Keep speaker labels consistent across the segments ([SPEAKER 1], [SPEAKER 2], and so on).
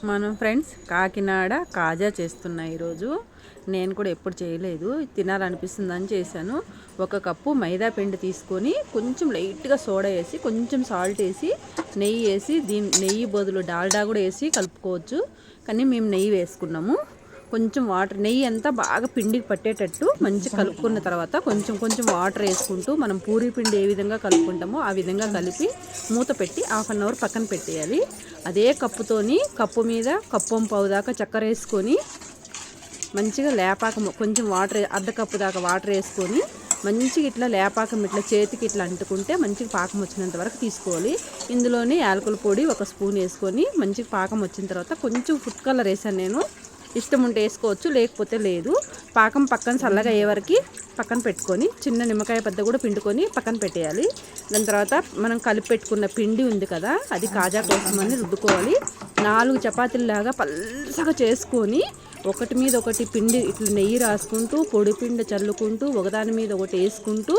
[SPEAKER 1] మనం ఫ్రెండ్స్ కాకినాడ కాజా చేస్తున్నా ఈరోజు. నేను కూడా ఎప్పుడు చేయలేదు, తినాలనిపిస్తుందని చేశాను. ఒక కప్పు మైదా పిండి తీసుకొని కొంచెం లైట్గా సోడా వేసి కొంచెం సాల్ట్ వేసి నెయ్యి వేసి నెయ్యి బదులు డాల్డా కూడా వేసి కలుపుకోవచ్చు, కానీ మేము నెయ్యి వేసుకున్నాము. కొంచెం వాటర్, నెయ్యి అంతా బాగా పిండికి పట్టేటట్టు మంచిగా కలుపుకున్న తర్వాత కొంచెం కొంచెం వాటర్ వేసుకుంటూ మనం పూరీ పిండి ఏ విధంగా కలుపుకుంటామో ఆ విధంగా కలిపి మూత పెట్టి 1/2 అవర్ పక్కన పెట్టేయాలి. అదే కప్పుతోని కప్పు మీద కప్పు పావు దాకా చక్కెర వేసుకొని మంచిగా లేపాకం, కొంచెం వాటర్ అర్ధ కప్పు దాకా వాటర్ వేసుకొని మంచిగా ఇట్లా లేపాకం ఇట్లా చేతికి ఇట్లా అంటుకుంటే మంచిగా పాకం వచ్చినంత వరకు తీసుకోవాలి. ఇందులోనే యాలకుల పొడి 1 స్పూన్ వేసుకొని మంచిగా పాకం వచ్చిన తర్వాత కొంచెం ఫుడ్ కలర్ వేసాను నేను. ఇష్టం ఉంటే వేసుకోవచ్చు, లేకపోతే లేదు. పాకం పక్కన చల్లగా అయ్యే వరకు పక్కన పెట్టుకొని చిన్న నిమ్మకాయ పెద్ద కూడా పిండుకొని పక్కన పెట్టేయాలి. దాని తర్వాత మనం కలిపి పెట్టుకున్న పిండి ఉంది కదా, అది కాజా కోసమని రుద్దుకోవాలి. 4 చపాతీలాగా పల్సగా చేసుకొని ఒకటి మీద ఒకటి పిండి ఇట్లా నెయ్యి రాసుకుంటూ పొడి పిండి చల్లుకుంటూ ఒకదాని మీద ఒకటి వేసుకుంటూ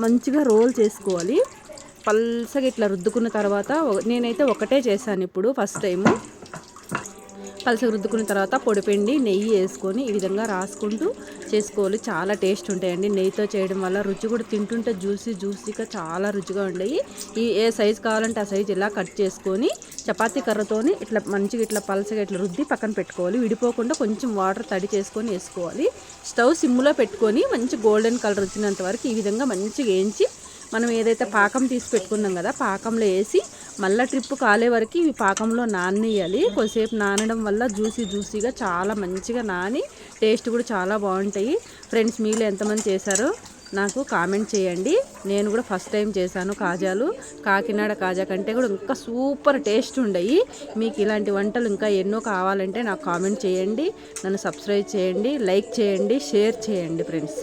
[SPEAKER 1] మంచిగా రోల్ చేసుకోవాలి. పల్సగా ఇట్లా రుద్దుకున్న తర్వాత నేనైతే ఒకటే చేశాను ఇప్పుడు ఫస్ట్ టైము. పలసగా రుద్దుకున్న తర్వాత పొడిపిండి నెయ్యి వేసుకొని ఈ విధంగా రాసుకుంటూ చేసుకోవాలి. చాలా టేస్ట్ ఉంటాయండి. నెయ్యితో చేయడం వల్ల రుచి కూడా తింటుంటే జ్యూసీగా చాలా రుచిగా ఉండయి. ఏ సైజు కావాలంటే ఆ సైజు ఇలా కట్ చేసుకొని చపాతీ కర్రతోని ఇట్లా మంచిగా ఇట్లా పలసగా ఇట్లా రుద్ది పక్కన పెట్టుకోవాలి. విడిపోకుండా కొంచెం వాటర్ తడి చేసుకొని వేసుకోవాలి. స్టవ్ సిమ్లో పెట్టుకొని మంచి గోల్డెన్ కలర్ వచ్చినంత వరకు ఈ విధంగా మంచిగా వేయించి మనం ఏదైతే పాకం తీసి పెట్టుకున్నాం కదా పాకంలో వేసి మళ్ళీ ట్రిప్ కాలే వరకు ఇవి పాకంలో నాననియాలి. కొద్దిసేపు నానడం వల్ల జ్యూసీగా చాలా మంచిగా నాని టేస్ట్ కూడా చాలా బాగుంటాయి. ఫ్రెండ్స్, మీలో ఎంతమంది చేశారో నాకు కామెంట్ చేయండి. నేను కూడా ఫస్ట్ టైం చేశాను కాజాలు. కాకినాడ కాజా కంటే కూడా ఇంకా సూపర్ టేస్ట్ ఉండయి. మీకు ఇలాంటి వంటలు ఇంకా ఎన్నో కావాలంటే నాకు కామెంట్ చేయండి. నన్ను సబ్స్క్రైబ్ చేయండి, లైక్ చేయండి, షేర్ చేయండి ఫ్రెండ్స్.